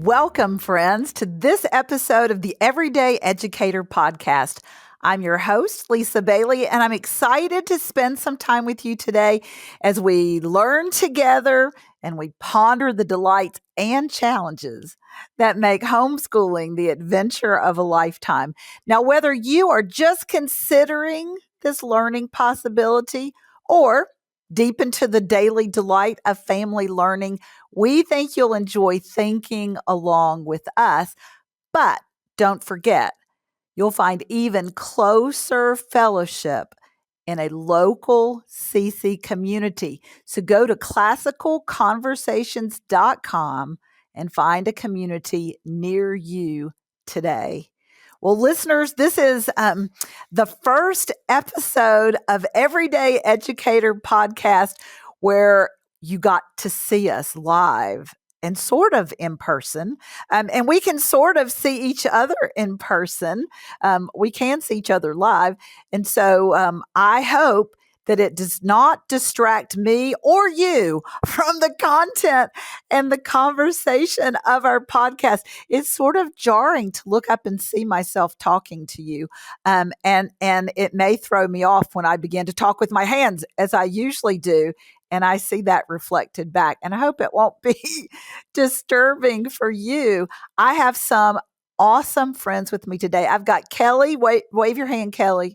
Welcome, friends, to this episode of the Everyday Educator podcast. I'm your host, Lisa Bailey, and I'm excited to spend some time with you today as we learn together and we ponder the delights and challenges that make homeschooling the adventure of a lifetime. Now, whether you are just considering this learning possibility or deep into the daily delight of family learning, we think you'll enjoy thinking along with us. But don't forget, you'll find even closer fellowship in a local CC community. So go to classicalconversations.com and find a community near you today. Well, listeners, this is the first episode of Everyday Educator podcast where you got to see us live and sort of in person. And we can sort of see each other in person. We can see each other live. And so I hope that it does not distract me or you from the content and the conversation of our podcast. It's sort of jarring to look up and see myself talking to you. And it may throw me off when I begin to talk with my hands, as I usually do. And I see that reflected back. And I hope it won't be disturbing for you. I have some awesome friends with me today. I've got Kelli. Wave your hand, Kelli.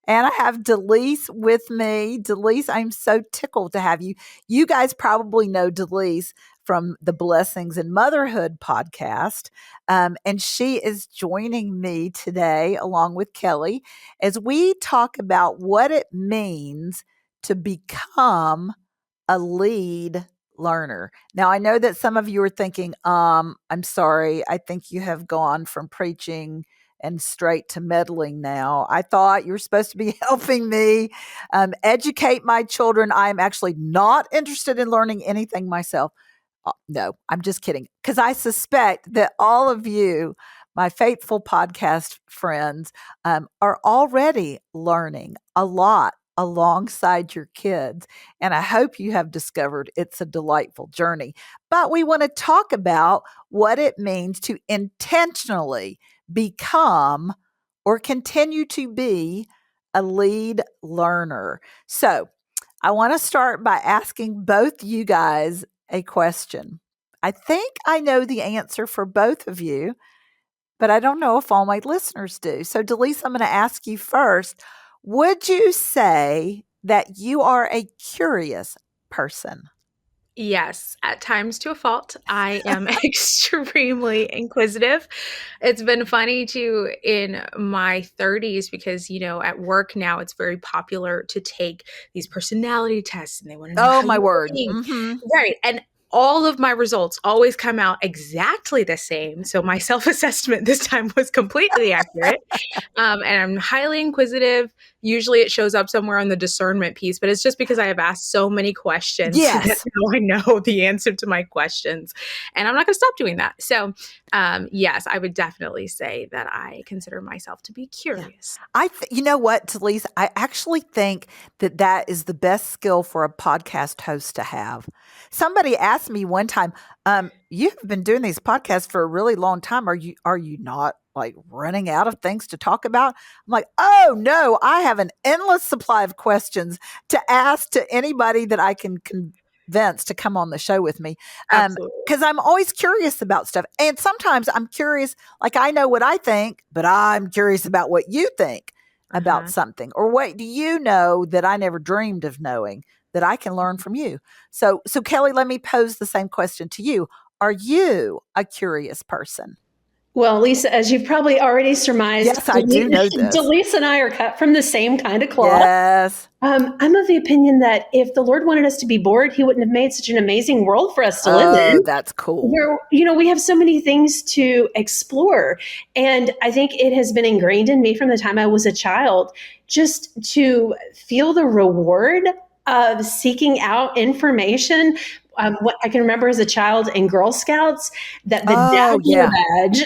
And I have Delise with me. Delise, I'm so tickled to have you. You guys probably know Delise from the Blessings in Motherhood podcast. And she is joining me today, along with Kelli, as we talk about what it means to become a lead learner. Now, I know that some of you are thinking, I'm sorry, I think you have gone from preaching and straight to meddling now. I thought you were supposed to be helping me educate my children. I'm actually not interested in learning anything myself. No, I'm just kidding. Because I suspect that all of you, my faithful podcast friends, are already learning a lot alongside your kids. And I hope you have discovered it's a delightful journey. But we want to talk about what it means to intentionally become or continue to be a lead learner. So I want to start by asking both you guys a question. I think I know the answer for both of you, but I don't know if all my listeners do. So Delise, I'm going to ask you first. Would you say that you are a curious person? Yes, at times to a fault. I am extremely inquisitive. It's been funny too in my 30s because, at work now it's very popular to take these personality tests and they want to know Oh, how my you're word. doing. Mm-hmm. Right. And all of my results always come out exactly the same. So my self-assessment this time was completely accurate. And I'm highly inquisitive. Usually it shows up somewhere on the discernment piece, but it's just because I have asked so many questions that Yes. now I know the answer to my questions. And I'm not going to stop doing that. So, yes, I would definitely say that I consider myself to be curious. Yeah. You know what, Delise? I actually think that is the best skill for a podcast host to have. Somebody asked me one time, you've been doing these podcasts for a really long time. Are you not like running out of things to talk about? I'm like, oh no, I have an endless supply of questions to ask to anybody that I can convince to come on the show with me. Because I'm always curious about stuff. And sometimes I'm curious, like I know what I think, but I'm curious about what you think about something. Or what do you know that I never dreamed of knowing that I can learn from you? So Kelli, let me pose the same question to you. Are you a curious person? Well, Lisa, as you've probably already surmised, yes, I do know this. Delise and I are cut from the same kind of cloth. Yes. I'm of the opinion that if the Lord wanted us to be bored, he wouldn't have made such an amazing world for us to live in. Oh, that's cool. Where, we have so many things to explore. And I think it has been ingrained in me from the time I was a child, just to feel the reward of seeking out information. What I can remember as a child in Girl Scouts, that Oh, yeah.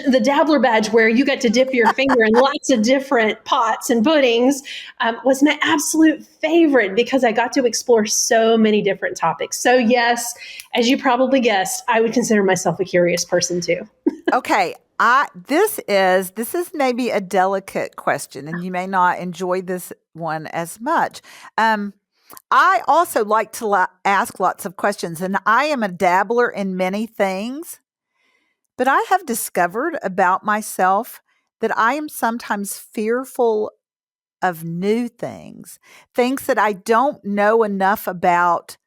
the dabbler badge where you get to dip your finger in lots of different pots and puddings, was my absolute favorite because I got to explore so many different topics. So yes, as you probably guessed, I would consider myself a curious person too. Okay. This is maybe a delicate question, and you may not enjoy this one as much. I also like to ask lots of questions, and I am a dabbler in many things, but I have discovered about myself that I am sometimes fearful of new things that I don't know enough about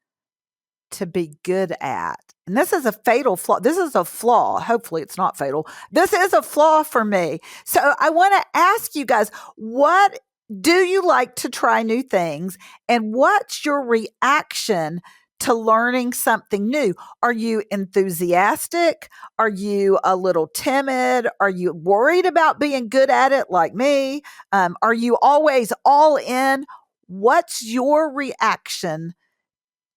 to be good at. And this is a fatal flaw. This is a flaw. Hopefully, it's not fatal. This is a flaw for me. So, I want to ask you guys, what do you like to try new things? And what's your reaction to learning something new? Are you enthusiastic? Are you a little timid? Are you worried about being good at it like me? Are you always all in? What's your reaction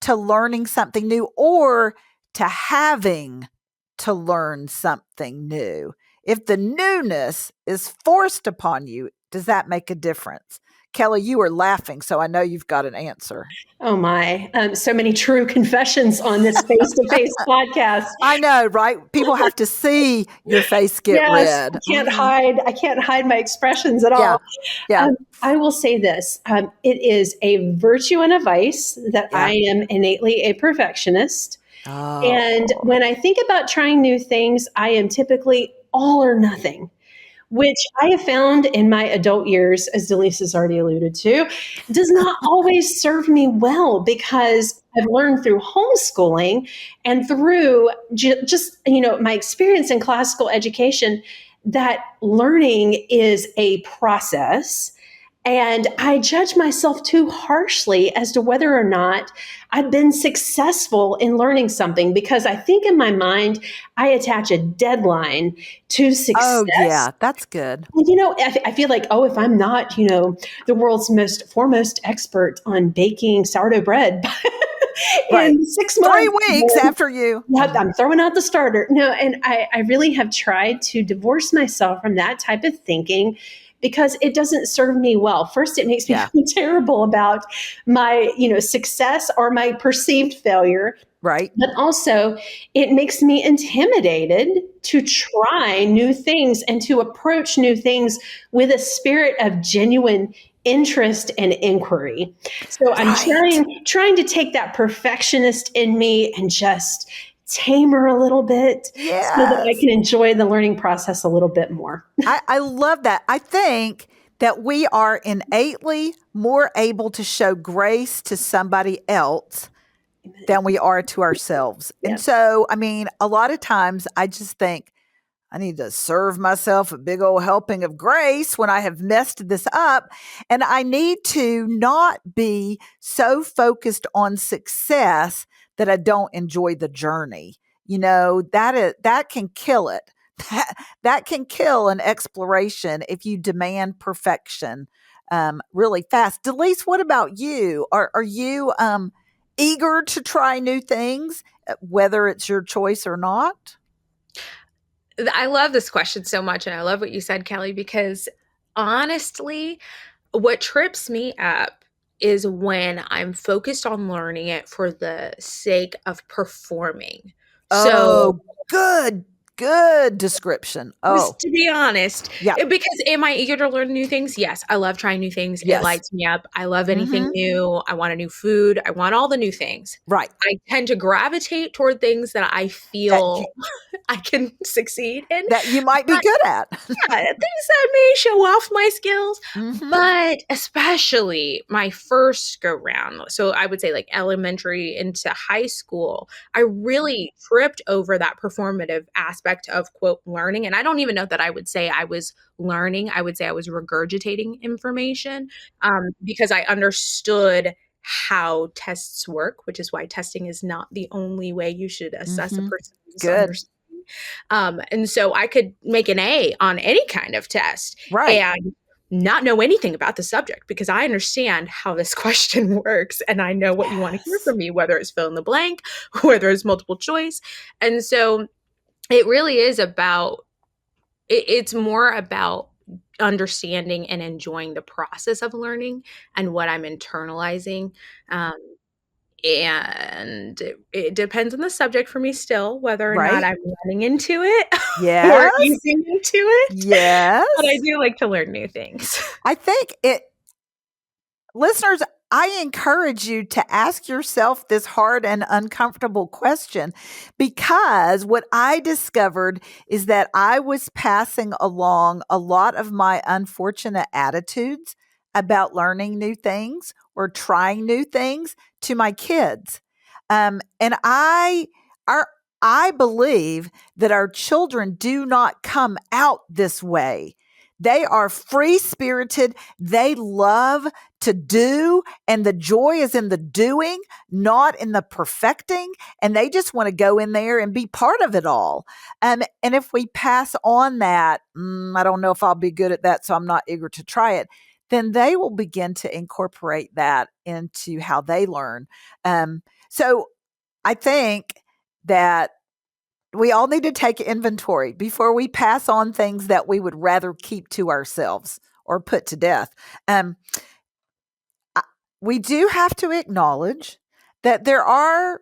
to learning something new or to having to learn something new? If the newness is forced upon you, does that make a difference? Kelli, you are laughing, so I know you've got an answer. Oh my, so many true confessions on this face-to-face podcast. I know, right? People have to see your face get Yes, red. I can't hide my expressions at Yeah. all. Yeah. I will say this. It is a virtue and a vice that Yeah. I am innately a perfectionist. Oh. And when I think about trying new things, I am typically all or nothing, which I have found in my adult years, as Delise has already alluded to, does not always serve me well because I've learned through homeschooling and through just my experience in classical education that learning is a process. And I judge myself too harshly as to whether or not I've been successful in learning something because I think in my mind, I attach a deadline to Oh, success. yeah. That's good. I feel like, oh, if I'm not, the world's most foremost expert on baking sourdough bread Right. in 6 months, 3 weeks after you. yeah, I'm throwing out the starter. No, and I really have tried to divorce myself from that type of thinking because it doesn't serve me well. First, it makes me Yeah. feel terrible about my, success or my perceived failure. Right. But also, it makes me intimidated to try new things and to approach new things with a spirit of genuine interest and inquiry. So I'm Right. trying to take that perfectionist in me and just tame her a little bit so that I Yes. can enjoy the learning process a little bit more. I love that. I think that we are innately more able to show grace to somebody else than we are to ourselves. And Yeah. so, I mean, a lot of times I just think I need to serve myself a big old helping of grace when I have messed this up. And I need to not be so focused on success that I don't enjoy the journey. That can kill it. That can kill an exploration if you demand perfection really fast. Delise, what about you? Are you eager to try new things, whether it's your choice or not? I love this question so much. And I love what you said, Kelli, because honestly, what trips me up is when I'm focused on learning it for the sake of performing. So, Oh, good description. just Oh, to be honest, yeah, because am I eager to learn new things? Yes, I love trying new things. It yes. lights me up. I love anything Mhm. new. I want a new food. I want all the new things. Right. I tend to gravitate toward things that I That you feel I can succeed in. that you might be But good at. yeah, things that may show off my skills, Mhm. but especially my first go round. So I would say like elementary into high school, I really tripped over that performative aspect of quote learning. And I don't even know that I would say I was learning. I would say I was regurgitating information because I understood how tests work, which is why testing is not the only way you should assess a Mhm. person's Good. understanding. And so I could make an A on any kind of test. Right. And not know anything about the subject because I understand how this question works and I know what you want to hear Yes. from me, whether it's fill in the blank, whether it's multiple choice. And so it really is about, it's more about understanding and enjoying the process of learning and what I'm internalizing. Um, and it depends on the subject for me still, whether or not Right? I'm running into it or Yes. easing into it. But I Yes. do like to learn new things. I think it Listeners, I encourage you to ask yourself this hard and uncomfortable question because what I discovered is that I was passing along a lot of my unfortunate attitudes about learning new things or trying new things to my kids. And our, I believe that our children do not come out this way. They are free spirited. They love to do, and the joy is in the doing, not in the perfecting. And they just want to go in there and be part of it all. And if we pass on that, I don't know if I'll be good at that, so I'm not eager to try it. Then they will begin to incorporate that into how they learn. So I think that we all need to take inventory before we pass on things that we would rather keep to ourselves or put to death. Um, we do have to acknowledge that there are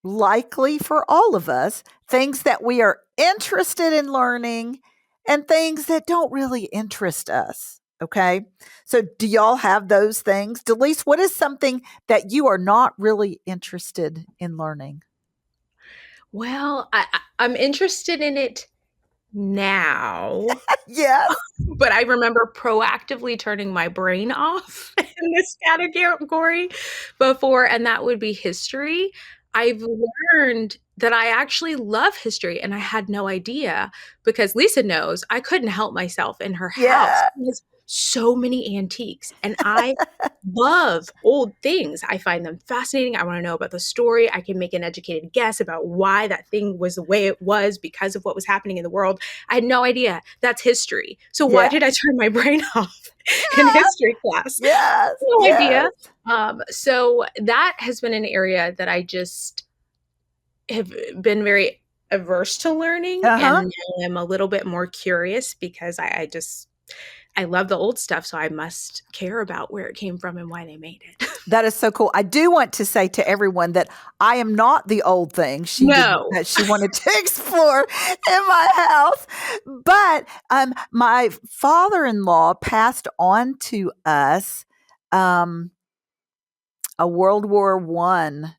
likely for all of us things that we are interested in learning and things that don't really interest us. Okay. So, do y'all have those things? Delise, what is something that you are not really interested in learning? Well, I'm interested in it now, Yes. but I remember proactively turning my brain off in this category before, and that would be history. I've learned that I actually love history, and I had no idea because Lisa knows I couldn't help myself in her house. Yeah. There's so many antiques, and I love old things. I find them fascinating. I want to know about the story. I can make an educated guess about why that thing was the way it was because of what was happening in the world. I had no idea. That's history. So why Yeah. did I turn my brain off in Yeah. history class? Yes. No Yes. idea. So that has been an area that I just have been very averse to learning, Uh-huh. and now I'm a little bit more curious because I love the old stuff, so I must care about where it came from and why they made it. That is so cool. I do want to say to everyone that I am not the old thing No. that she wanted to explore in my house. But my father-in-law passed on to us um, a World War One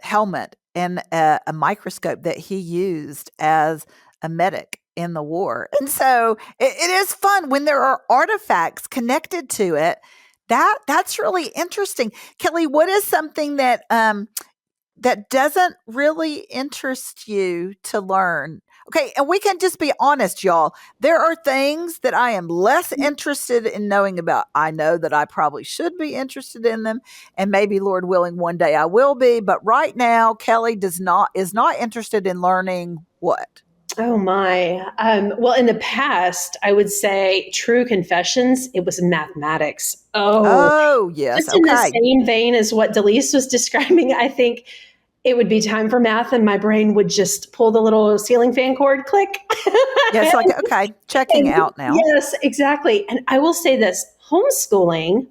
helmet and a microscope that he used as a medic in the war. And so it is fun when there are artifacts connected to it. That's really interesting. Kelli, what is something that that doesn't really interest you to learn? Okay, and we can just be honest, y'all. There are things that I am less interested in knowing about. I know that I probably should be interested in them, and maybe, Lord willing, one day I will be. But right now, Kelli is not interested in learning what. Oh my. Well, in the past, I would say true confessions, it was mathematics. Oh, Oh, yes. just in the Okay. same vein as what Delise was describing, I think it would be time for math and my brain would just pull the little ceiling fan cord, click. Yes. Like okay, checking And out now. yes, exactly. And I will say this, homeschooling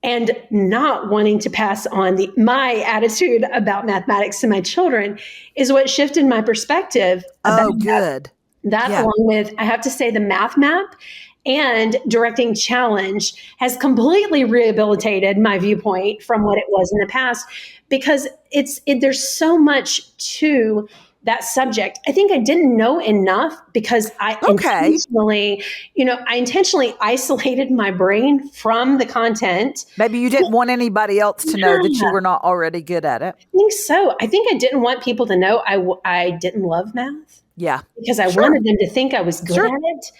and not wanting to pass on my attitude about mathematics to my children is what shifted my perspective about Oh, good. that, Yeah. along with, I have to say, the math map and directing challenge has completely rehabilitated my viewpoint from what it was in the past because there's so much to that subject. I think I didn't know enough because Okay. I intentionally isolated my brain from the content. Maybe you didn't want anybody else to know that you Yeah, were not already good at it. I think so. I think I didn't want people to know I didn't love math Yeah. because I Sure. wanted them to think I was good Sure. at it.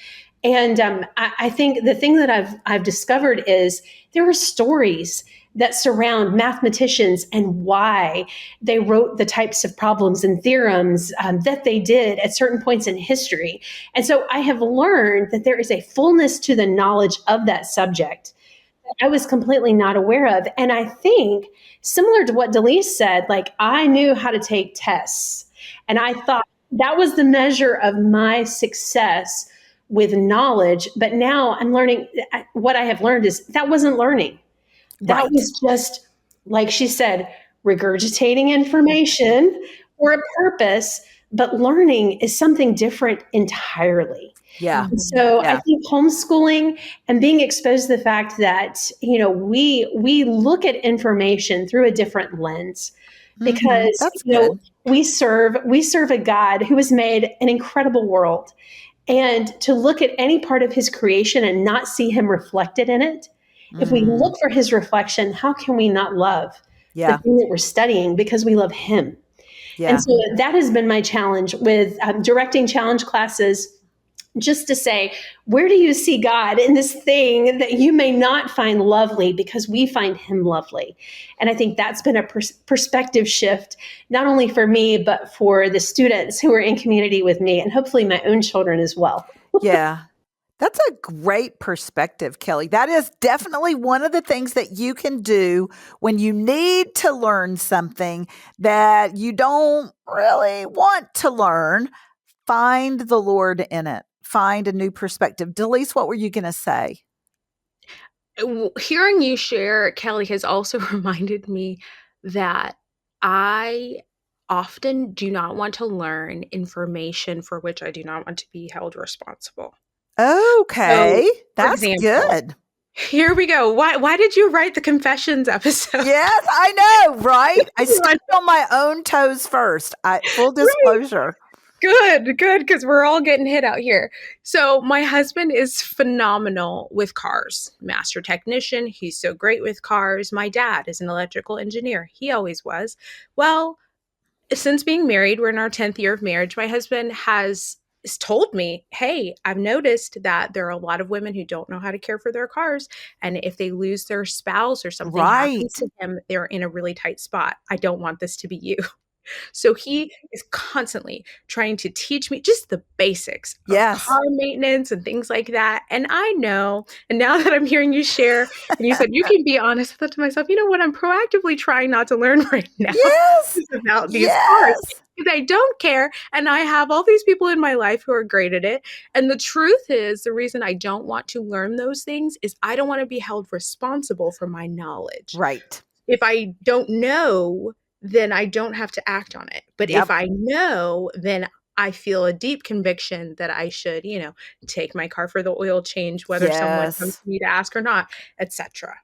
And I think the thing that I've discovered is there are stories that surround mathematicians and why they wrote the types of problems and theorems that they did at certain points in history. And so I have learned that there is a fullness to the knowledge of that subject that I was completely not aware of. And I think, similar to what Delise said, like I knew how to take tests, and I thought that was the measure of my success with knowledge. But now I'm learning, what I have learned is that wasn't learning. That Right. was just, like she said, regurgitating information for a purpose. But learning is something different entirely. Yeah. And so I Yeah. think homeschooling and being exposed to the fact that, we look at information through a different lens, because, That's good. we serve a God who has made an incredible world. And to look at any part of his creation and not see him reflected in it, if we Mm. look for his reflection, how can we not love the Yeah. thing that we're studying, because we love him? And Yeah. so that has been my challenge with directing challenge classes, just to say, where do you see God in this thing that you may not find lovely, because we find him lovely? And I think that's been a perspective shift, not only for me, but for the students who are in community with me, and hopefully my own children as well. Yeah. That's a great perspective, Kelli. That is definitely one of the things that you can do when you need to learn something that you don't really want to learn. Find the Lord in it. Find a new perspective. Delise, what were you going to say? Hearing you share, Kelli, has also reminded me that I often do not want to learn information for which I do not want to be held responsible. So, Okay. for That's example, good. here we go. Why did you write the confessions episode? Yes, I know, right? I stepped on my own toes first. Full Right. disclosure. Good, because we're all getting hit out here. So, my husband is phenomenal with cars, master technician. He's so great with cars. My dad is an electrical engineer. He always was. Well, since being married, we're in our 10th year of marriage. My husband has told me, hey, I've noticed that there are a lot of women who don't know how to care for their cars. And if they lose their spouse or something happens Right. to them, they're in a really tight spot. I don't want this to be you. So he is constantly trying to teach me just the basics of Yes. car maintenance and things like that. And I know, and now that I'm hearing you share, and you said you can be honest, I thought to myself, you know what? I'm proactively trying not to learn right now Yes. is about these cars Yes. because I don't care. And I have all these people in my life who are great at it. And the truth is, the reason I don't want to learn those things is I don't want to be held responsible for my knowledge. Right. If I don't know, then I don't have to act on it. But if Yep. I know, then I feel a deep conviction that I should, take my car for the oil change, whether someone comes Yes. to me to ask or not, etc.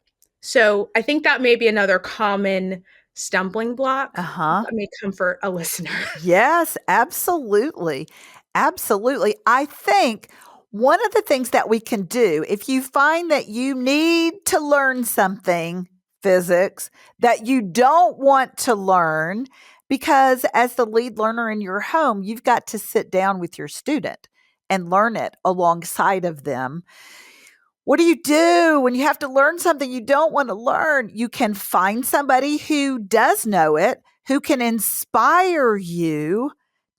So I think that may be another common stumbling block Uh-huh. that may comfort a listener. Yes, absolutely. Absolutely. I think one of the things that we can do, if you find that you need to learn something, physics, that you don't want to learn, because as the lead learner in your home, you've got to sit down with your student and learn it alongside of them. What do when you have to learn something you don't want to learn? You can find somebody who does know it, who can inspire you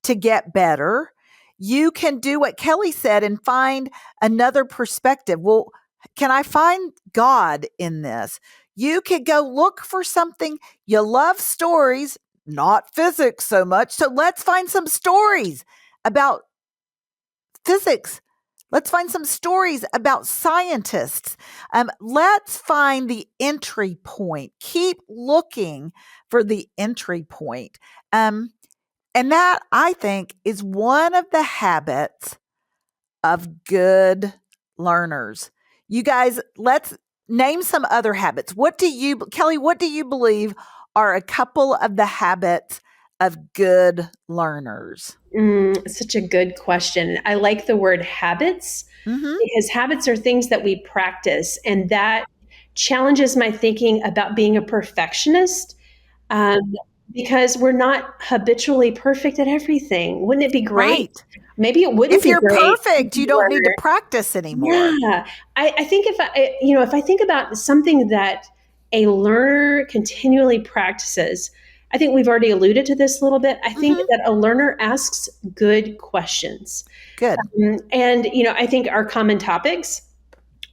to get better. You can do what Kelli said and find another perspective. Well, can I find God in this? You could go look for something. You love stories, not physics so much. So let's find some stories about physics. Let's find some stories about scientists. Let's find the entry point. Keep looking for the entry point. And that, I think, is one of the habits of good learners. You guys, let's name some other habits. Kelli, what do you believe are a couple of the habits of good learners? Such a good question. I like the word habits, Mm-hmm. because habits are things that we practice, and that challenges my thinking about being a perfectionist, um, because we're not habitually perfect at everything. Wouldn't it be great? Right. Maybe it wouldn't If be you're great if perfect, you we don't need to were. practice anymore. Yeah, I think if I think about something that a learner continually practices, I think we've already alluded to this a little bit. I think that a learner asks good questions. Good. And, I think our common topics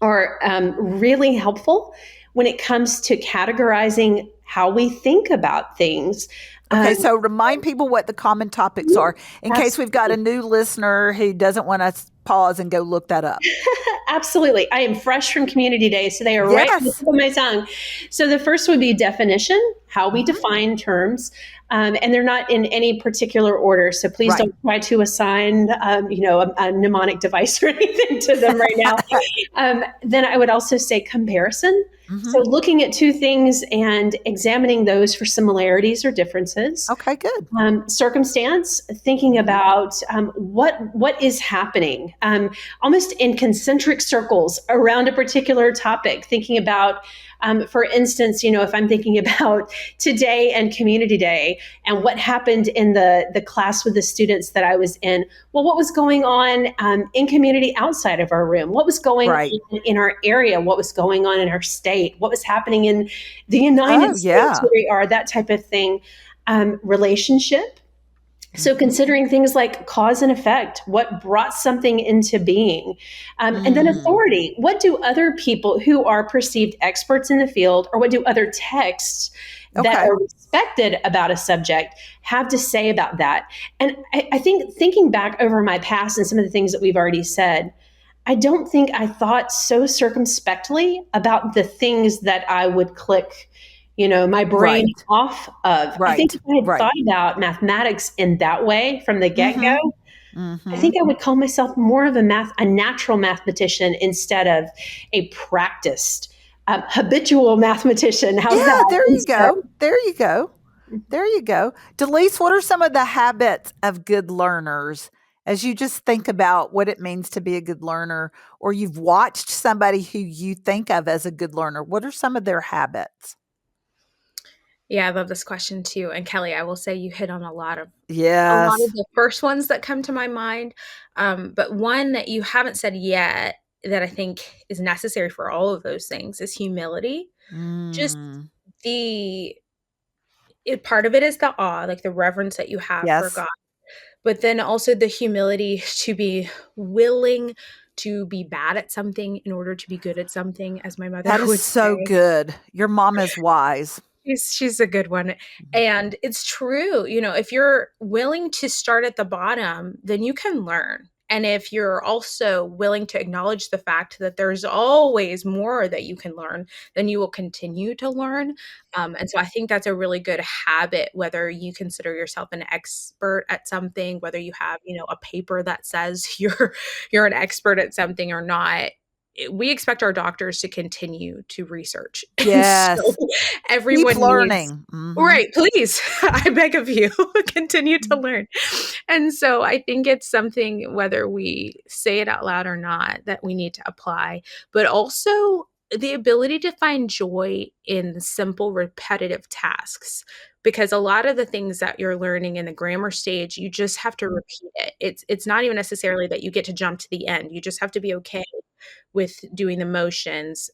are really helpful when it comes to categorizing how we think about things. Okay, so remind people what the common topics are in case we've got a Absolutely. new listener who doesn't want to pause and go look that up. Absolutely. I am fresh from community days, so they are right on the Yes. tip of my tongue. So the first would be definition, how we Mhm. define terms, and they're not in any particular order. So please Right. don't try to assign, a mnemonic device or anything to them right now. Then I would also say comparison. So Mhm. looking at two things and examining those for similarities or differences. Okay, good. Circumstance, thinking Mhm. about what is happening, almost in concentric circles around a particular topic. Thinking about, for instance, if I'm thinking about today and community day and what happened in the class with the students that I was in. Well, what was going on in community outside of our room? What was going Right. on in our area? What was going on in our state? What was happening in the United Oh, States yeah. where we are? That type of thing. Relationship. So, Mhm. considering things like cause and effect, what brought something into being, and then Mm. authority. What do other people who are perceived experts in the field, or what do other texts that Okay. are respected about a subject have to say about that? And I think thinking back over my past and some of the things that we've already said, I don't think I thought so circumspectly about the things that I would click, my brain Right. off of. I think Right. if I had Right. thought about mathematics in that way from the Mhm. get-go, I Mhm. think I would call myself more of a natural mathematician instead of a practiced, habitual mathematician. How's Yeah, that there you instead? go. There you go. There you go. Delise, what are some of the habits of good learners as you just think about what it means to be a good learner, or you've watched somebody who you think of as a good learner? What are some of their habits? Yeah, I love this question too. And Kelly, I will say you hit on a lot of Yes. the first ones that come to my mind. But one that you haven't said yet that I think is necessary for all of those things is humility. Just Mm. the part of it is the awe, like the reverence that you have for Yes. God, but then also the humility to be willing to be bad at something in order to be good at something, as my mother That is would so say. good. Your mom is wise. She's a good one. Mhm. And it's true, if you're willing to start at the bottom, then you can learn. And if you're also willing to acknowledge the fact that there's always more that you can learn, then you will continue to learn. And so I think that's a really good habit, whether you consider yourself an expert at something, whether you have, a paper that says you're an expert at something or not. We expect our doctors to continue to research. And so Yes. Keep everyone needs. learning. Mhm. Right, please. I beg of you, continue to learn. And so I think it's something, whether we say it out loud or not, that we need to apply, but also the ability to find joy in simple, repetitive tasks. Because a lot of the things that you're learning in the grammar stage, you just have to repeat it. It's not even necessarily that you get to jump to the end. You just have to be okay with doing the motions.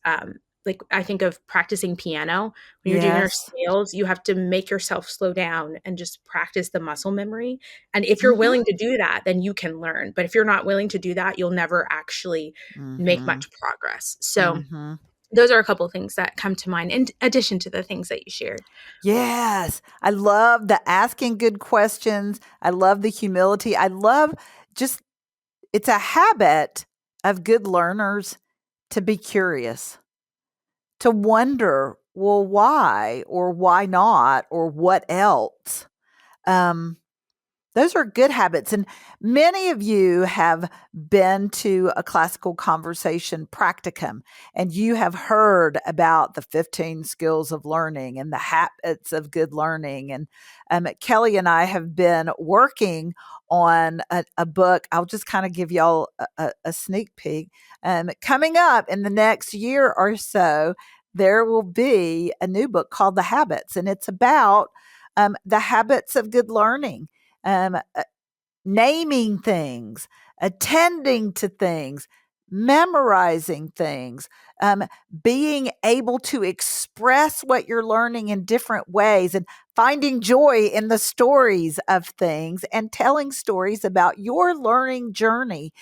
Like I think of practicing piano when you're doing your Yes. scales, you have to make yourself slow down and just practice the muscle memory. And if you're Mhm. willing to do that, then you can learn. But if you're not willing to do that, you'll never actually make Mhm. much progress. So Mhm. those are a couple of things that come to mind in addition to the things that you shared. Yes. I love the asking good questions. I love the humility. I love just it's a habit of good learners to be curious, to wonder, well, why or why not or what else? Um, Those are good habits. And many of you have been to a classical conversation practicum and you have heard about the 15 skills of learning and the habits of good learning. And Kelli and I have been working on a book. I'll just kind of give y'all a sneak peek. Coming up in the next year or so, there will be a new book called The Habits, and it's about the habits of good learning, naming things, attending to things, memorizing things, being able to express what you're learning in different ways, and finding joy in the stories of things and telling stories about your learning journey.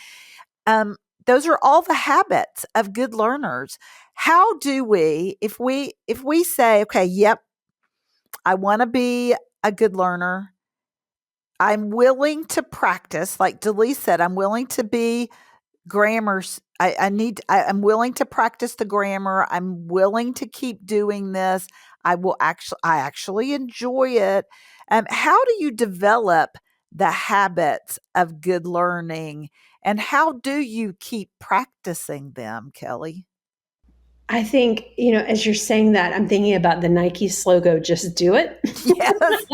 Those are all the habits of good learners. How do we, if we say, okay, yep, I want to be a good learner. I'm willing to practice, like Delise said, I'm willing to be grammar. I'm willing to practice the grammar. I'm willing to keep doing this. I actually enjoy it. How do you develop the habits of good learning, and how do you keep practicing them, Kelli? I think, as you're saying that, I'm thinking about the Nike slogan, just do it. Yes,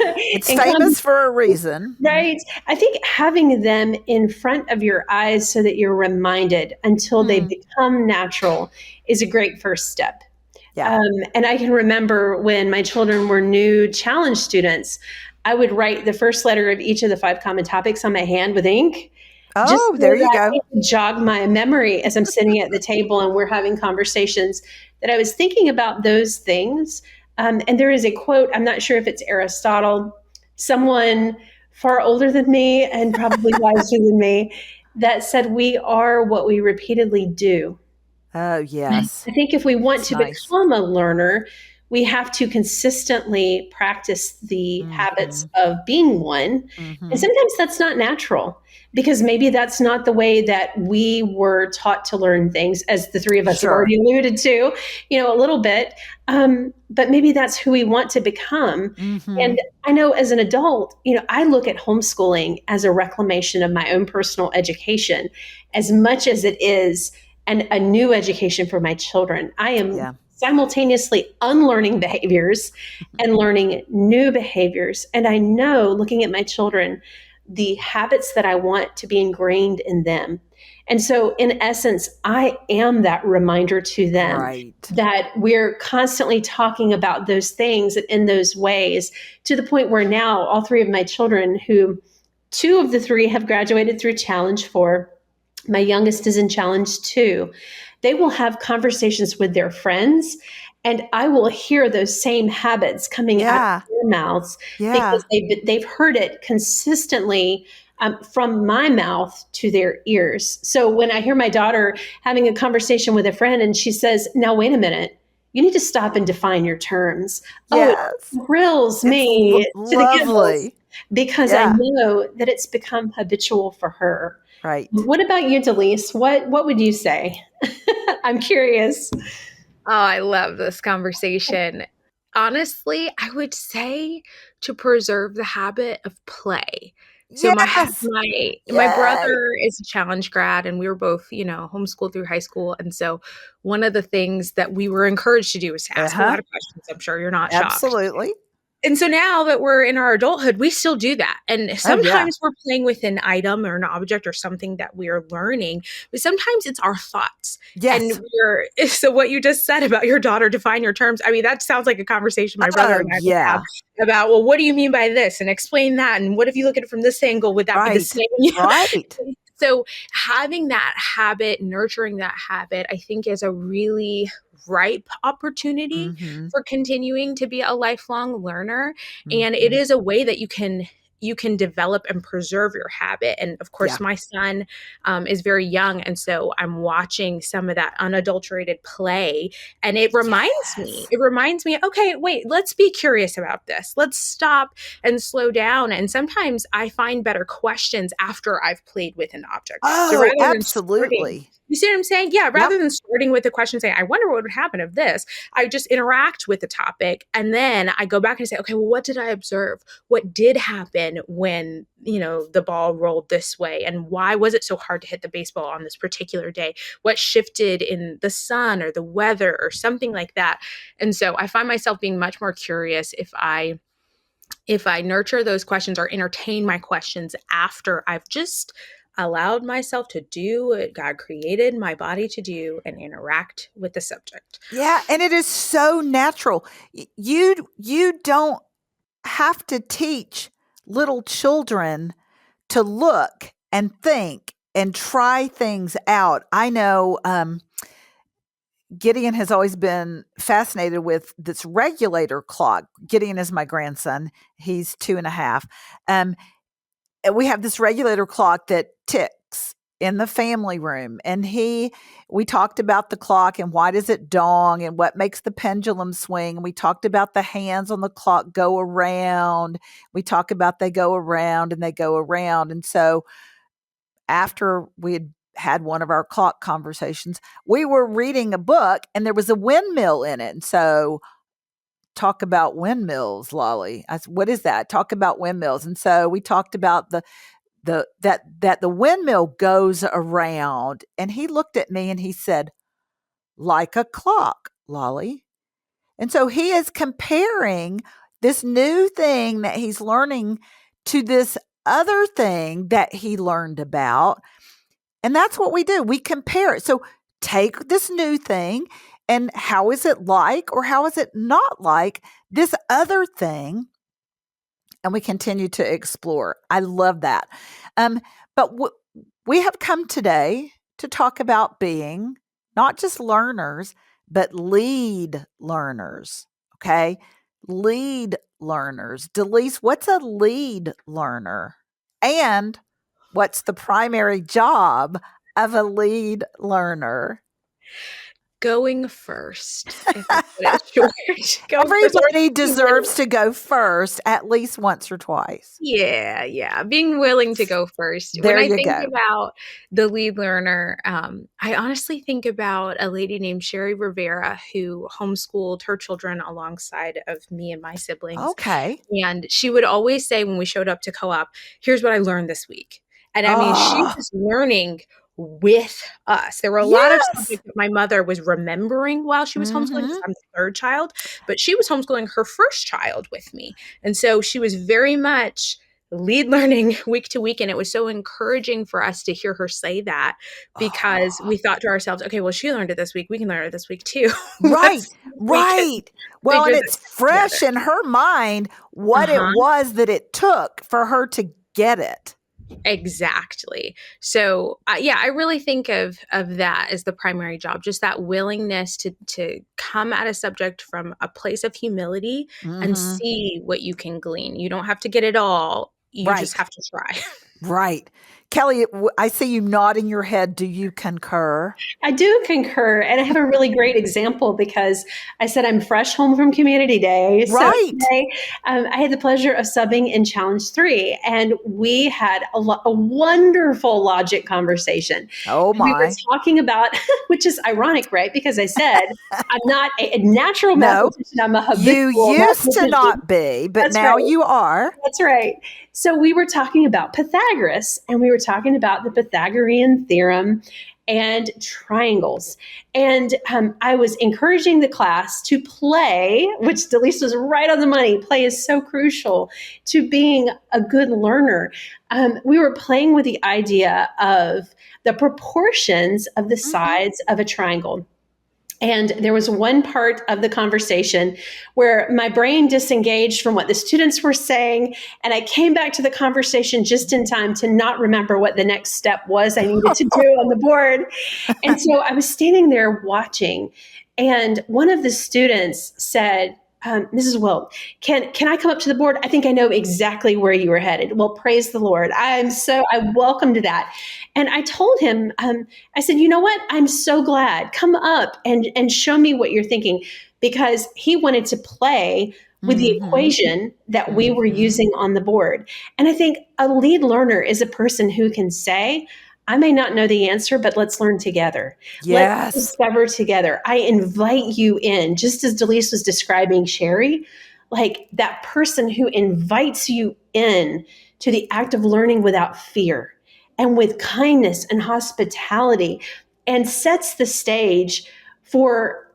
it's And come, famous for a reason. right. I think having them in front of your eyes so that you're reminded until they Mm, become natural is a great first step. yeah. And I can remember when my children were new challenge students, I would write the first letter of each of the 5 common topics on my hand with ink, just Oh, so there you that go. it would jog my memory as I'm sitting at the table and we're having conversations, that I was thinking about those things. And there is a quote, I'm not sure if it's Aristotle, someone far older than me and probably wiser than me, that said, "We are what we repeatedly do." Oh, yes. I think if we want It's to nice. become a learner, we have to consistently practice the habits Mhm. of being one. And Mhm. sometimes that's not natural because maybe that's not the way that we were taught to learn things, as the three of us have Sure. already alluded to, a little bit. But maybe that's who we want to become. And Mhm. I know as an adult, I look at homeschooling as a reclamation of my own personal education as much as it is and a new education for my children. I am Yeah. simultaneously unlearning behaviors and learning new behaviors. And I know, looking at my children, the habits that I want to be ingrained in them. And so, in essence, I am that reminder to them Right. that we're constantly talking about those things in those ways, to the point where now all three of my children, who two of the three have graduated through Challenge 4, my youngest is in Challenge 2, they will have conversations with their friends, and I will hear those same habits coming out of Yeah. their mouths Yeah. because they've heard it consistently, from my mouth to their ears. So when I hear my daughter having a conversation with a friend and she says, "Now, wait a minute, you need to stop and define your terms." Oh, it Yes. thrills It's me to the gills lovely. because I Yeah. know that it's become habitual for her. Right. What about you, Delise? What would you say? I'm curious. Oh, I love this conversation. Honestly, I would say to preserve the habit of play. So Yes. my Yay. brother is a challenge grad and we were both, homeschooled through high school. And so one of the things that we were encouraged to do was to ask a Uh-huh. lot of questions. I'm sure you're not shocked. Absolutely. And so now that we're in our adulthood, we still do that. And Oh, yeah. sometimes we're playing with an item or an object or something that we are learning, but sometimes it's our thoughts. Yes. And so what you just said about your daughter, define your terms. I mean, that sounds like a conversation my brother Oh, and I would have yeah. about, well, what do you mean by this? And explain that. And what if you look at it from this angle? Would that be the Right. same? Right. So having that habit, nurturing that habit, I think is a really ripe opportunity Mhm. for continuing to be a lifelong learner. And it Mhm. is a way that you can develop and preserve your habit. And of Yeah. course, my son is very young. And so I'm watching some of that unadulterated play. And Yes. it reminds me, okay, wait, let's be curious about this. Let's stop and slow down. And sometimes I find better questions after I've played with an object. So Oh, rather than starting, absolutely. you see what I'm saying? Yeah, Yep. rather than starting with the question saying, I wonder what would happen if this, I just interact with the topic and then I go back and say, okay, well, what did I observe? What did happen when, the ball rolled this way? And why was it so hard to hit the baseball on this particular day? What shifted in the sun or the weather or something like that? And so I find myself being much more curious if I nurture those questions or entertain my questions after I've just allowed myself to do what God created my body to do and interact with the subject. Yeah, and it is so natural. You don't have to teach little children to look and think and try things out. I know Gideon has always been fascinated with this regulator clock. Gideon is my grandson. He's 2.5. And we have this regulator clock that ticks in the family room. And we talked about the clock and why does it dong and what makes the pendulum swing. And we talked about the hands on the clock go around. We talk about they go around and they go around. And so after we had one of our clock conversations, we were reading a book and there was a windmill in it. And so talk about windmills, Lolly. I said, what is that? Talk about windmills. And so we talked about that the windmill goes around. And he looked at me and he said, like a clock, Lolly. And so he is comparing this new thing that he's learning to this other thing that he learned about. And that's what we do. We compare it. So take this new thing and how is it like or how is it not like this other thing? And we continue to explore. I love that. But we have come today to talk about being not just learners, but lead learners. Okay. Lead learners. Delise, what's a lead learner? And what's the primary job of a lead learner? Going first, if I put it short. Go first. Everybody deserves to go first at least once or twice. Yeah. Being willing to go first. There When I you think go. about the lead learner, I honestly think about a lady named Sherry Rivera who homeschooled her children alongside of me and my siblings. Okay. And she would always say when we showed up to co-op, here's what I learned this week. And I mean, she Oh, was learning with us. There were a lot of yes. subjects that my mother was remembering while she was homeschooling because Mm-hmm. I'm the third child, but she was homeschooling her first child with me. And so she was very much lead learning week to week. And it was so encouraging for us to hear her say that because Oh, we thought to ourselves, okay, well, she learned it this week. We can learn it this week too. right. Let's see if we can Right. Well, figure and this it's together. fresh in her mind what it Uh-huh. was that it took for her to get it. Exactly. So, yeah, I really think of that as the primary job, just that willingness to come at a subject from a place of humility and Mm-hmm. see what you can glean. You don't have to get it all. You just Right. have to try. Right. Kelly, I see you nodding your head. Do you concur? I do concur. And I have a really great example because I said I'm fresh home from community day. So Right. today I had the pleasure of subbing in challenge 3, and we had a wonderful logic conversation. Oh, We were my. talking about, which is ironic, right? Because I said I'm not a natural No, mathematician, I'm a you habitual used to mathematician. not be, but That's now right. you are. That's right. So we were talking about Pythagoras, and we were talking about the Pythagorean theorem and triangles. And I was encouraging the class to play, which Delise was right on the money. Play is so crucial to being a good learner. We were playing with the idea of the proportions of the Mm-hmm. sides of a triangle. And there was one part of the conversation where my brain disengaged from what the students were saying. And I came back to the conversation just in time to not remember what the next step was I needed to do on the board. And so I was standing there watching. And one of the students said, Mrs. Wilt, can I come up to the board? I think I know exactly where you were headed. Well, praise the Lord. I welcomed that. And I told him, I said, you know what? I'm so glad. Come up and show me what you're thinking, because he wanted to play with the Mm-hmm. equation that we were Mm-hmm. using on the board. And I think a lead learner is a person who can say, I may not know the answer, but let's learn together. Let's Yes. discover together. I invite you in, just as Delise was describing Sherry, like that person who invites you in to the act of learning without fear and with kindness and hospitality, and sets the stage for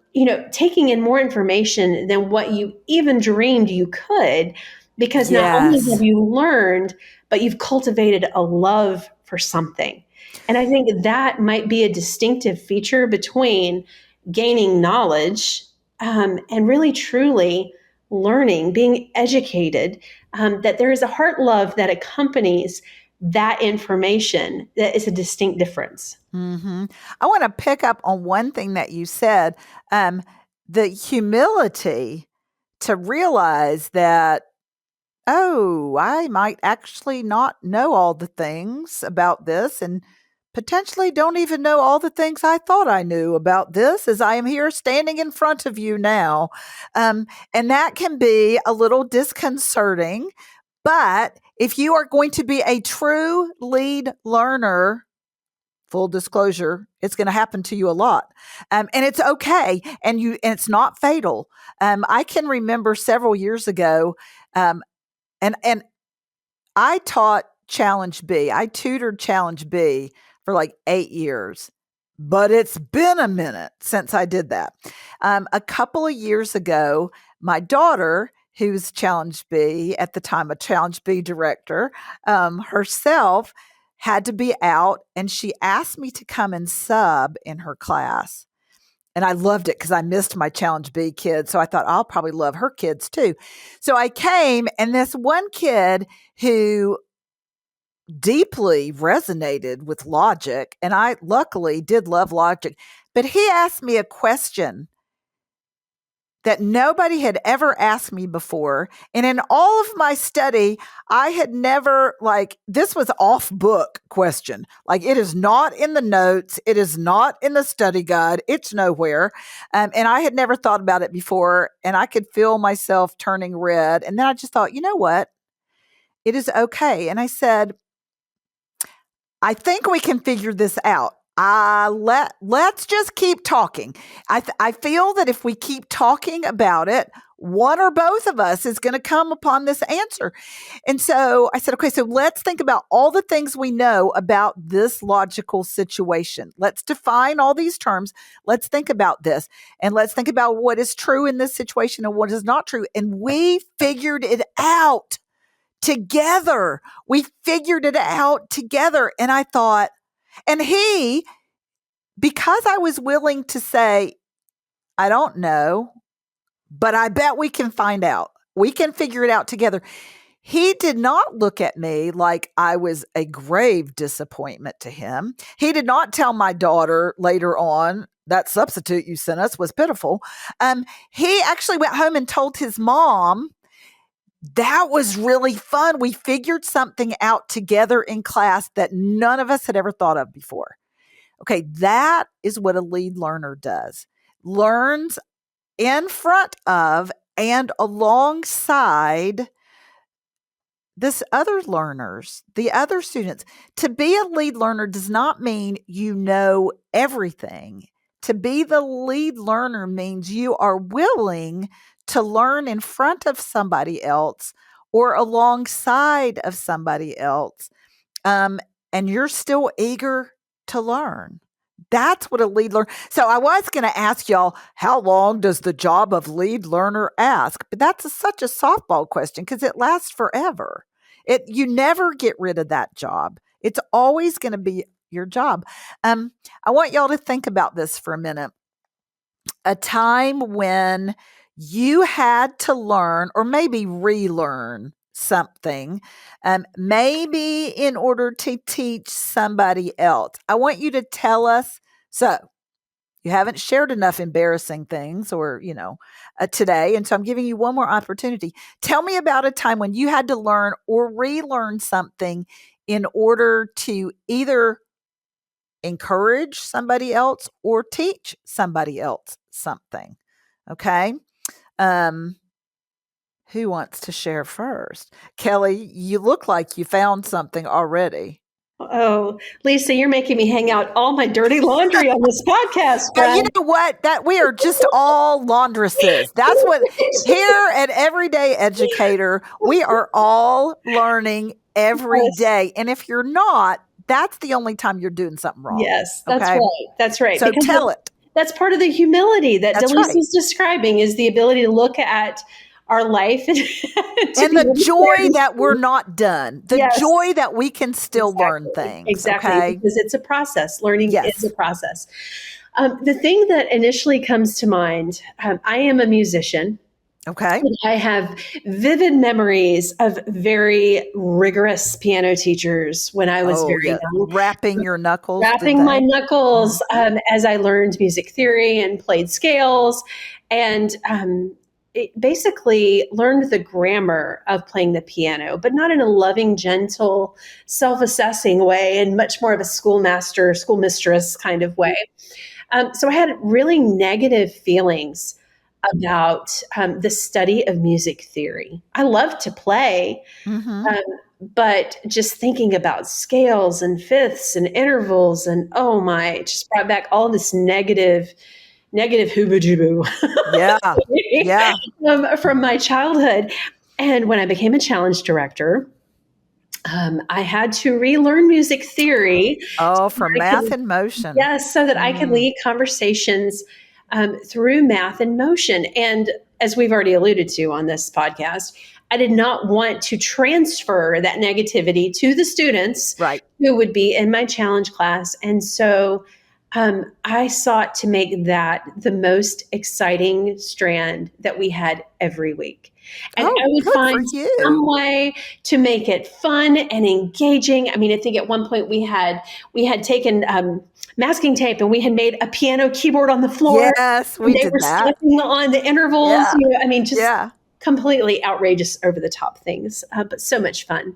taking in more information than what you even dreamed you could, because not only have Yes. you learned, but you've cultivated a love for something. And I think that might be a distinctive feature between gaining knowledge, and really truly learning, being educated, that there is a heart love that accompanies that information, that is a distinct difference. Mm-hmm. I want to pick up on one thing that you said, the humility to realize that, oh, I might actually not know all the things about this and potentially don't even know all the things I thought I knew about this as I am here standing in front of you now. And that can be a little disconcerting. But if you are going to be a true lead learner, full disclosure, it's going to happen to you a lot. And it's okay. And it's not fatal. I can remember several years ago, and I taught Challenge B. I tutored Challenge B for like 8 years, but it's been a minute since I did that. A couple of years ago, my daughter, who's Challenge B at the time, a Challenge B director, herself had to be out, and she asked me to come and sub in her class. And I loved it because I missed my Challenge B kids. So I thought I'll probably love her kids too. So I came, and this one kid who deeply resonated with logic, and I luckily did love logic, but he asked me a question that nobody had ever asked me before. And in all of my study, I had never, this was off book question. Like, it is not in the notes. It is not in the study guide. It's nowhere. And I had never thought about it before, and I could feel myself turning red. And then I just thought, you know what? It is okay. And I said, I think we can figure this out. Let's just keep talking. I feel that if we keep talking about it, one or both of us is going to come upon this answer. And so I said, okay, so let's think about all the things we know about this logical situation. Let's define all these terms. Let's think about this. And let's think about what is true in this situation and what is not true. And we figured it out together. We figured it out together. And I thought, and because I was willing to say, I don't know, but I bet we can find out. We can figure it out together. He did not look at me like I was a grave disappointment to him. He did not tell my daughter later on, that substitute you sent us was pitiful. He actually went home and told his mom, that was really fun. We figured something out together in class that none of us had ever thought of before. Okay, that is what a lead learner does. Learns in front of and alongside this other learners, the other students. To be a lead learner does not mean you know everything. To be the lead learner means you are willing to learn in front of somebody else or alongside of somebody else. And you're still eager to learn. That's what a lead learner. So I was going to ask y'all, how long does the job of lead learner ask? But that's such a softball question because it lasts forever. You never get rid of that job. It's always going to be your job. I want y'all to think about this for a minute. A time when you had to learn or maybe relearn something, maybe in order to teach somebody else. I want you to tell us. So you haven't shared enough embarrassing things or, today. And so I'm giving you one more opportunity. Tell me about a time when you had to learn or relearn something in order to either encourage somebody else or teach somebody else something. Okay. Who wants to share first? Kelli, you look like you found something already. Oh, Lisa, you're making me hang out all my dirty laundry on this podcast, friend. You know what? That we are just all laundresses. That's what here at Everyday Educator, we are all learning every day. And if you're not, that's the only time you're doing something wrong. Yes, that's right. That's right. So tell it. That's part of the humility that Delise is describing, is the ability to look at our life and the joy that we're not done, the joy that we can still learn things. Exactly, okay? Because it's a process. Learning is a process. The thing that initially comes to mind, I am a musician. Okay. I have vivid memories of very rigorous piano teachers when I was Oh, very yeah. young, Rapping your knuckles, did rapping my they? knuckles Mhm. as I learned music theory and played scales, and it basically learned the grammar of playing the piano, but not in a loving, gentle, self-assessing way, and much more of a schoolmaster, schoolmistress kind of way. So I had really negative feelings about the study of music theory. I love to play, Mhm. um, but just thinking about scales and fifths and intervals and oh my, it just brought back all this negative hooba Yeah. Yeah. from my childhood. And when I became a challenge director, I had to relearn music theory Oh, so that from I math could, in motion. yes, so that I could Mm. lead conversations through math and motion. And as we've already alluded to on this podcast, I did not want to transfer that negativity to the students Right. who would be in my challenge class. And so I sought to make that the most exciting strand that we had every week. And I Oh, would good for find some you. way to make it fun and engaging. I mean, I think at one point we had taken masking tape and we had made a piano keyboard on the floor, Yes, and we they did were that. stepping on the intervals. Yeah. I mean, just Yeah. completely outrageous, over the top things, but so much fun.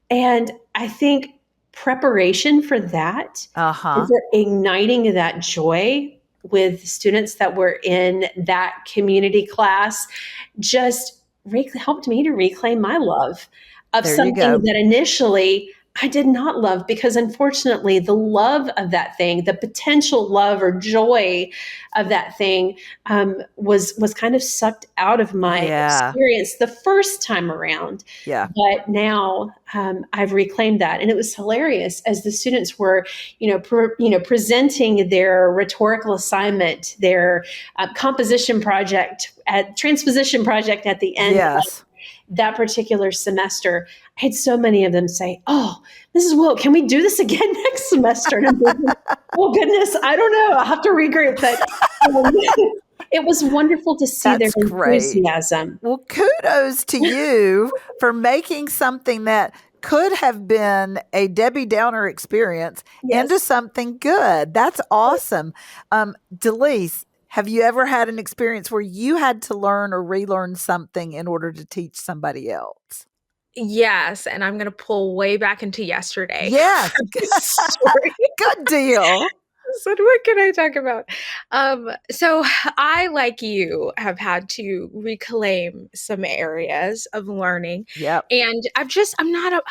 And I think preparation for that and Uh-huh. for igniting that joy with students that were in that community class just helped me to reclaim my love of There you something go. that initially I did not love, because unfortunately the love of that thing, the potential love or joy of that thing, was kind of sucked out of my Yeah. experience the first time around. Yeah. But now I've reclaimed that, and it was hilarious as the students were, presenting their rhetorical assignment, their composition project, at transposition project at the end of Yes. that particular semester. I had so many of them say, "Oh, Mrs. Wilt, can we do this again next semester?" And I'm thinking, "Oh goodness, I don't know. I'll have to regroup." But um, it was wonderful to see their That's great. enthusiasm. Well, kudos to you for making something that could have been a Debbie Downer experience into Yes. something good. That's awesome. Delise, have you ever had an experience where you had to learn or relearn something in order to teach somebody else? Yes, and I'm gonna pull way back into yesterday Yes. for this story. Good deal. So what can I talk about? So I, like you, have had to reclaim some areas of learning. Yep. And I'm not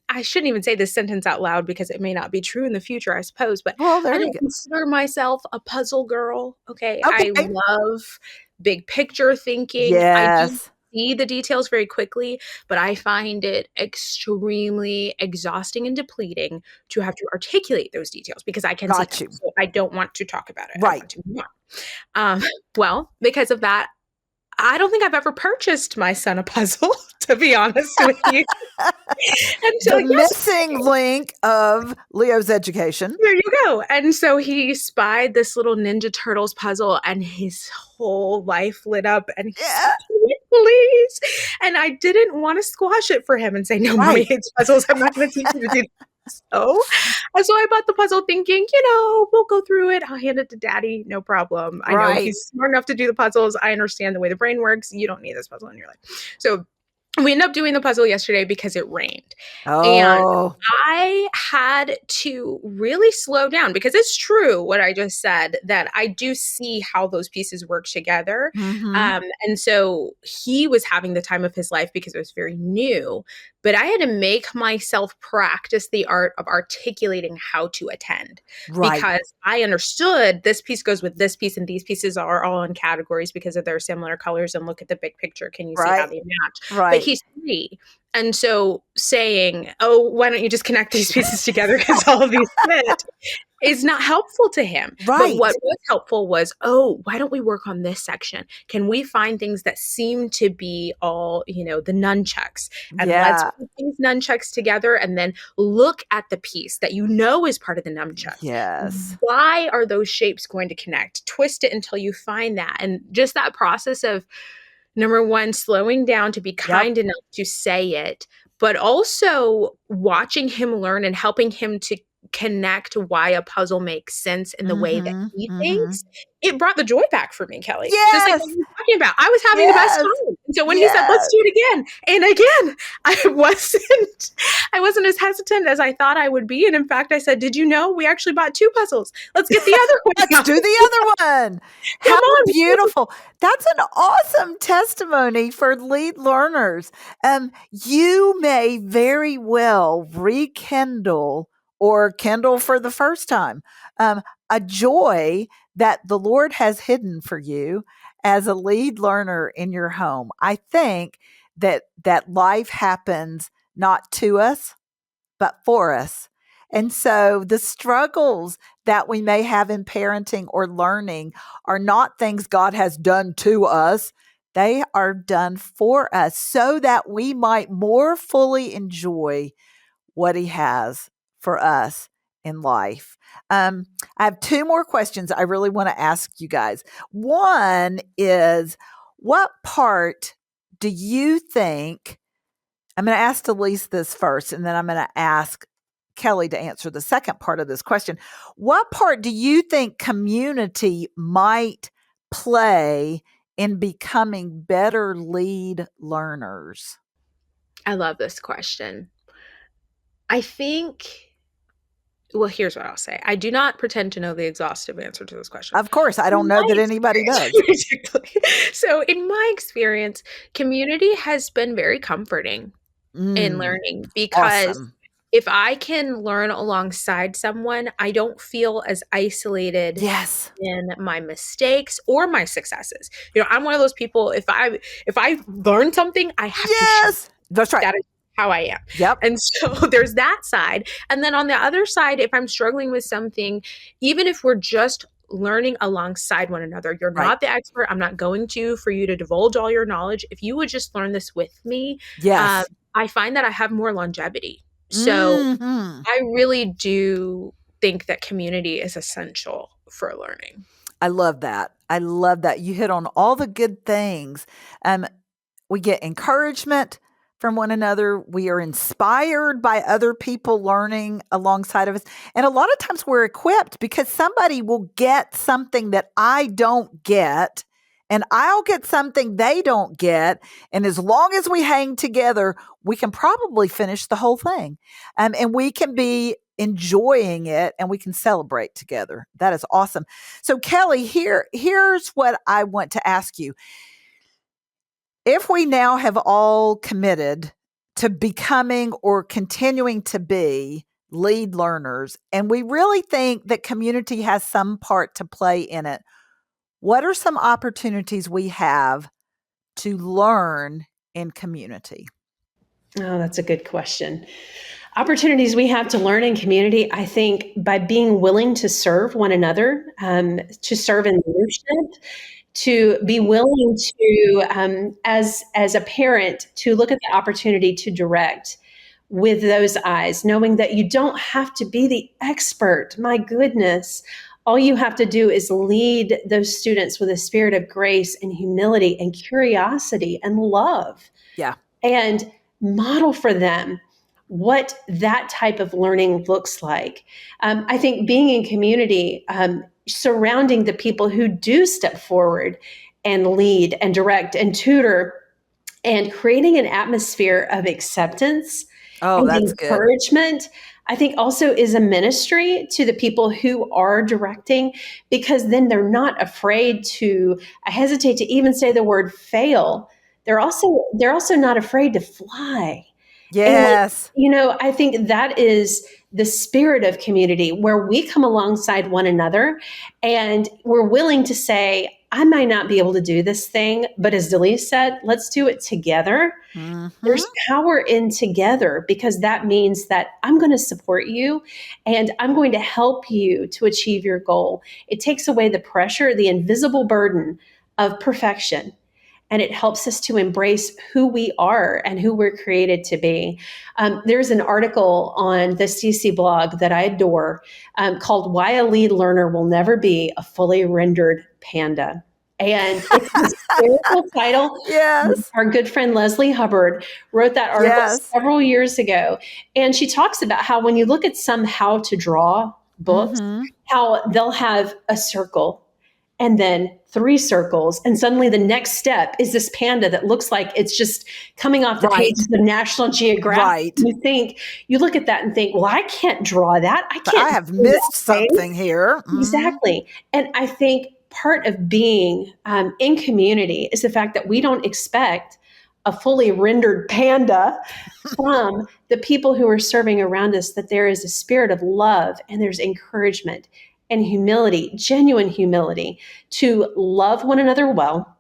I shouldn't even say this sentence out loud because it may not be true in the future, I suppose, but Well, I there you don't go. consider myself a puzzle girl. Okay. I Okay. love big picture thinking. I do Yes. see the details very quickly, but I find it extremely exhausting and depleting to have to articulate those details because I can see Got them. you. So I don't want to talk about it. I Right. want to move on. Well, because of that, I don't think I've ever purchased my son a puzzle, to be honest with you, The until missing yesterday. link of Leo's education. There you go. And so he spied this little Ninja Turtles puzzle and his whole life lit up and he said, Yeah. "Can we please?" And I didn't want to squash it for him and say, "No, mommy Right. hates puzzles. I'm not going to teach you to do this." So I bought the puzzle thinking, we'll go through it. I'll hand it to daddy. No problem. I know Right. he's smart enough to do the puzzles. I understand the way the brain works. You don't need this puzzle in your life. So we ended up doing the puzzle yesterday because it rained. And Oh, I had to really slow down because it's true what I just said, that I do see how those pieces work together. mhm. And so he was having the time of his life because it was very new, but I had to make myself practice the art of articulating how to attend Right. because I understood this piece goes with this piece and these pieces are all in categories because of their similar colors, and look at the big picture. Can you see how Right. they match? But Right. he's 3. And so saying, "Oh, why don't you just connect these pieces together because all of these fit," is not helpful to him. But Right. what was helpful was, "Oh, why don't we work on this section? Can we find things that seem to be all, the nunchucks? And let's Yeah. put these nunchucks together and then look at the piece that you know is part of the nunchucks. Yes. Why are those shapes going to connect? Twist it until you find that." And just that process of Number one, slowing down to be Yep. kind enough to say it, but also watching him learn and helping him to connect why a puzzle makes sense in the way that Mm-hmm. he Mm-hmm. thinks. It brought the joy back for me, Kelly. Just like what Yes. you were talking about. I was having the best Yes. time. And so when he said, let's Yes. do it again and again, I wasn't as hesitant as I thought I would be. And in fact, I said, did you know we actually bought two puzzles? Let's get the other one Let's out. do the other one. Come How on. beautiful. That's an awesome testimony for lead learners. You may very well rekindle or kindle for the first time a joy that the Lord has hidden for you as a lead learner in your home. I think that life happens not to us, but for us. And so the struggles that we may have in parenting or learning are not things God has done to us. They are done for us so that we might more fully enjoy what He has for us in life. I have two more questions I really want to ask you guys. One is, what part do you think? I'm going to ask Delise this first, and then I'm going to ask Kelli to answer the second part of this question. What part do you think community might play in becoming better lead learners? I love this question. I think, well, here's what I'll say. I do not pretend to know the exhaustive answer to this question. Of course, I don't In know my that anybody does. experience, exactly. So, in my experience, community has been very comforting in Mm, learning because awesome. if I can learn alongside someone, I don't feel as isolated Yes. in my mistakes or my successes. I'm one of those people, if I learn something, I have to share. Yes. That's right. That is how I am. Yep. And so there's that side. And then on the other side, if I'm struggling with something, even if we're just learning alongside one another, you're Right. not the expert. I'm not going to for you to divulge all your knowledge. If you would just learn this with me, Yes. I find that I have more longevity. So Hmm. I really do think that community is essential for learning. I love that. I love that. You hit on all the good things. Um, we get encouragement from one another. We are inspired by other people learning alongside of us. And a lot of times we're equipped because somebody will get something that I don't get, and I'll get something they don't get. And as long as we hang together, we can probably finish the whole thing. And we can be enjoying it and we can celebrate together. That is awesome. So Kelli, here's what I want to ask you. If we now have all committed to becoming or continuing to be lead learners, and we really think that community has some part to play in it, what are some opportunities we have to learn in community? Oh, that's a good question. Opportunities we have to learn in community, I think, by being willing to serve one another, to serve in leadership, to be willing to, as a parent, to look at the opportunity to direct with those eyes, knowing that you don't have to be the expert. My goodness. All you have to do is lead those students with a spirit of grace and humility and curiosity and love, Yeah. and model for them what that type of learning looks like. I think being in community, surrounding the people who do step forward and lead and direct and tutor, and creating an atmosphere of acceptance Oh, and that's good. encouragement, I think also is a ministry to the people who are directing, because then they're not afraid to, I hesitate to even say the word fail. They're also not afraid to fly. And, Yes. I think that is the spirit of community, where we come alongside one another and we're willing to say, I might not be able to do this thing, but as Delise said, let's do it together. There's Hmm. power in together, because that means that I'm going to support you and I'm going to help you to achieve your goal. It takes away the pressure, the invisible burden of perfection, and it helps us to embrace who we are and who we're created to be. There's an article on the CC blog that I adore, called Why a Lead Learner Will Never Be a Fully Rendered Panda. And it's a hysterical title. Yes. Our good friend Leslie Hubbard wrote that article Yes. several years ago. And she talks about how when you look at some how to draw books, Mm-hmm. how they'll have a circle and then three circles. And suddenly the next step is this panda that looks like it's just coming off the Right. pages of National Geographic. Right. You look at that and think, well, I can't draw that. I I can't have do that missed thing. something here. Mm-hmm. Exactly. And I think part of being in community is the fact that we don't expect a fully rendered panda from the people who are serving around us, that there is a spirit of love and there's encouragement and humility, genuine humility, to love one another well,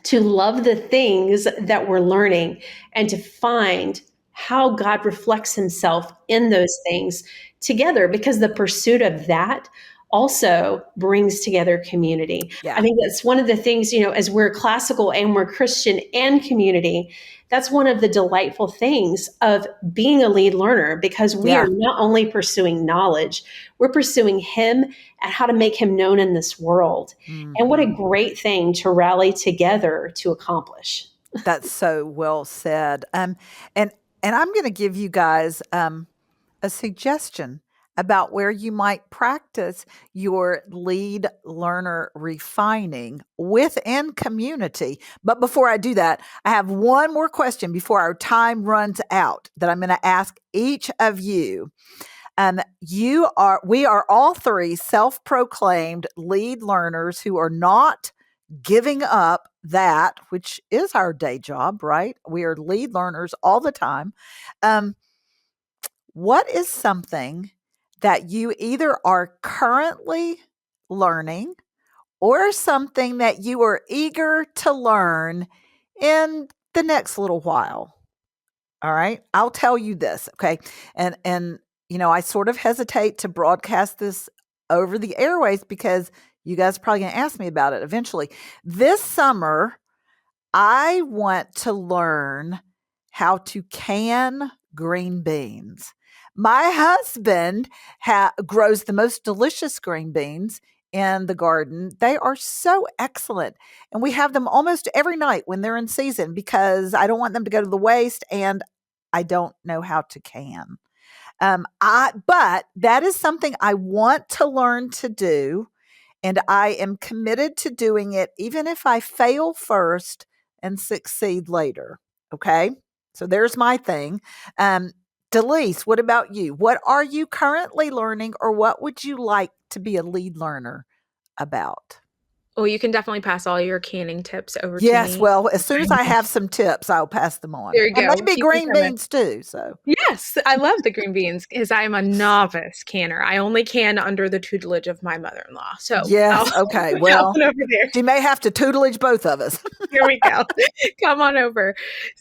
to love the things that we're learning, and to find how God reflects himself in those things together, because the pursuit of that also brings together community. Yeah. I think that's one of the things, as we're classical and we're Christian and community, that's one of the delightful things of being a lead learner, because we Yeah. are not only pursuing knowledge, we're pursuing him and how to make him known in this world. And what a Mm-hmm. great thing to rally together to accomplish. That's so well said. And I'm going to give you guys a suggestion about where you might practice your lead learner refining within community. But before I do that, I have one more question before our time runs out that I'm going to ask each of you. We are all three self-proclaimed lead learners who are not giving up that, which is our day job, right? We are lead learners all the time. Um, what is something that you either are currently learning or something that you are eager to learn in the next little while? All right. I'll tell you this. Okay. And I sort of hesitate to broadcast this over the airways because you guys are probably going to ask me about it eventually. This summer, I want to learn how to can green beans. My husband grows the most delicious green beans in the garden. They are so excellent. And we have them almost every night when they're in season because I don't want them to go to the waste and I don't know how to can. But that is something I want to learn to do. And I am committed to doing it, even if I fail first and succeed later. Okay. So there's my thing. Delise, what about you? What are you currently learning, or what would you like to be a lead learner about? Well, you can definitely pass all your canning tips over to Yes. me. Well, as soon as I have some tips, I'll pass them on. There you And go. maybe Keep them green coming. beans too. So, Yes, I love the green beans because I'm a novice canner. I only can under the tutelage of my mother-in-law. So I'll yes. Okay. come Well, on over there. she may have to tutelage both of us. Here we go. Come on over.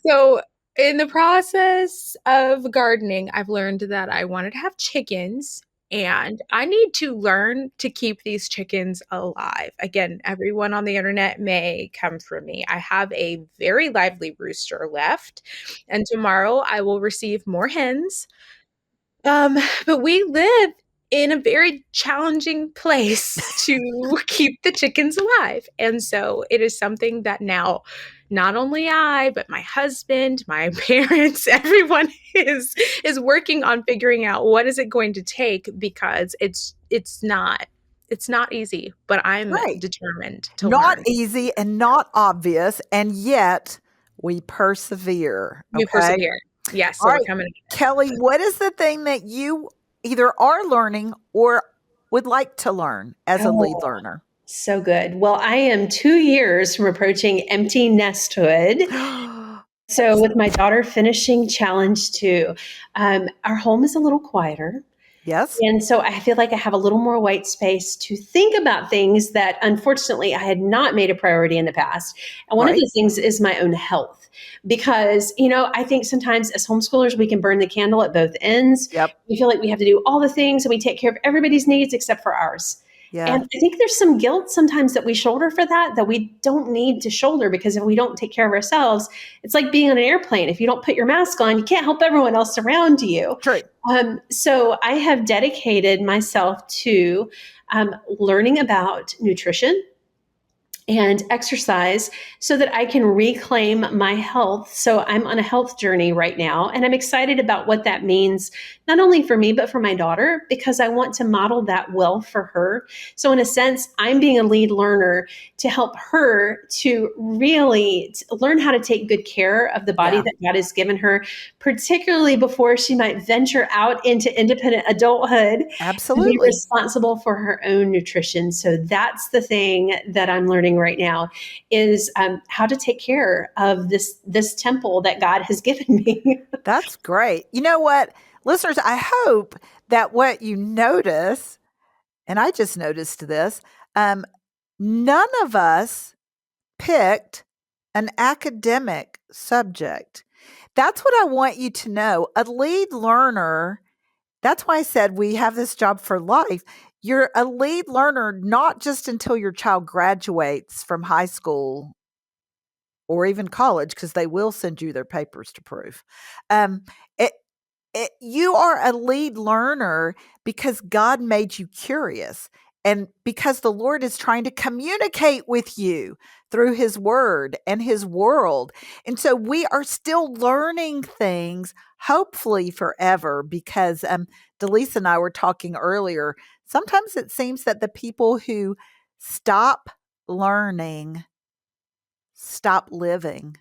So, in the process of gardening, I've learned that I wanted to have chickens and I need to learn to keep these chickens alive. Again, everyone on the internet may come for me. I have a very lively rooster left, and tomorrow I will receive more hens. Um, but we live in a very challenging place to keep the chickens alive. And so it is something that now not only I, but my husband, my parents, everyone is working on figuring out what is it going to take because it's not easy, but I'm Right. determined to Not learn. easy and not obvious, and yet we persevere. We Okay. persevere. Yes, All so we're right. coming. Kelli, what is the thing that you either are learning or would like to learn as a lead Oh, learner? so good. Well, I am 2 years from approaching empty nesthood. So, with my daughter finishing challenge two, our home is a little quieter. Yes. And so I feel like I have a little more white space to think about things that unfortunately I had not made a priority in the past. And one of Right. the things is my own health. Because, I think sometimes as homeschoolers, we can burn the candle at both ends. Yep. We feel like we have to do all the things and we take care of everybody's needs except for ours. Yeah. And I think there's some guilt sometimes that we shoulder for that we don't need to shoulder, because if we don't take care of ourselves, it's like being on an airplane. If you don't put your mask on, you can't help everyone else around you. True. So I have dedicated myself to learning about nutrition and exercise so that I can reclaim my health. So I'm on a health journey right now, and I'm excited about what that means, not only for me, but for my daughter, because I want to model that well for her. So, in a sense, I'm being a lead learner to help her to really learn how to take good care of the body Yeah, that God has given her, particularly before she might venture out into independent adulthood to be absolutely. responsible for her own nutrition. So that's the thing that I'm learning right now is how to take care of this temple that God has given me. That's great. You know what, listeners, I hope that what you notice, and I just noticed this, um, none of us picked an academic subject. That's what I want you to know. A lead learner, that's why I said we have this job for life. You're a lead learner not just until your child graduates from high school or even college, because they will send you their papers to prove. Um, it, you are a lead learner because God made you curious and because the Lord is trying to communicate with you through his word and his world. And so we are still learning things, hopefully forever, because Delise and I were talking earlier. Sometimes it seems that the people who stop learning stop living.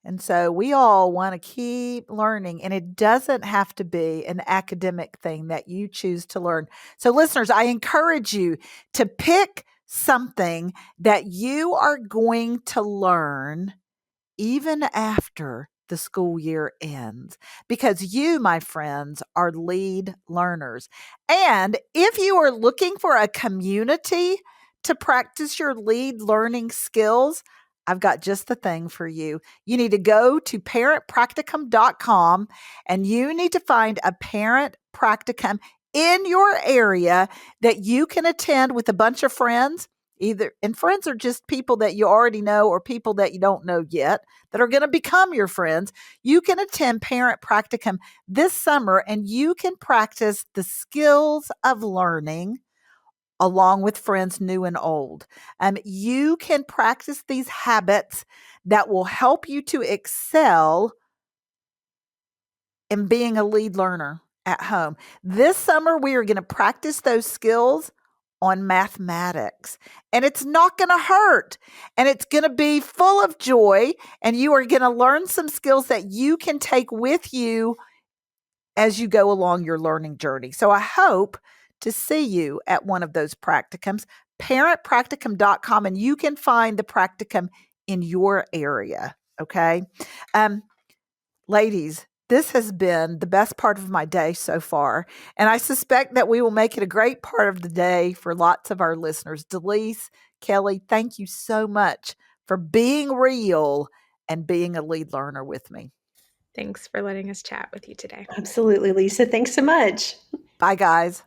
And so we all want to keep learning, and it doesn't have to be an academic thing that you choose to learn. So, listeners, I encourage you to pick something that you are going to learn even after the school year ends, because you, my friends, are lead learners. And if you are looking for a community to practice your lead learning skills, I've got just the thing for you. You need to go to parentpracticum.com and you need to find a parent practicum in your area that you can attend with a bunch of friends. Either, and friends are just people that you already know or people that you don't know yet that are going to become your friends. You can attend Parent Practicum this summer and you can practice the skills of learning along with friends new and old. You can practice these habits that will help you to excel in being a lead learner at home. This summer, we are going to practice those skills on mathematics, and it's not going to hurt, and it's going to be full of joy, and you are going to learn some skills that you can take with you as you go along your learning journey. So I hope to see you at one of those practicums, parentpracticum.com, and you can find the practicum in your area. Okay. Um, Ladies, this has been the best part of my day so far, and I suspect that we will make it a great part of the day for lots of our listeners. Delise, Kelli, thank you so much for being real and being a lead learner with me. Thanks for letting us chat with you today. Absolutely, Lisa. Thanks so much. Bye, guys.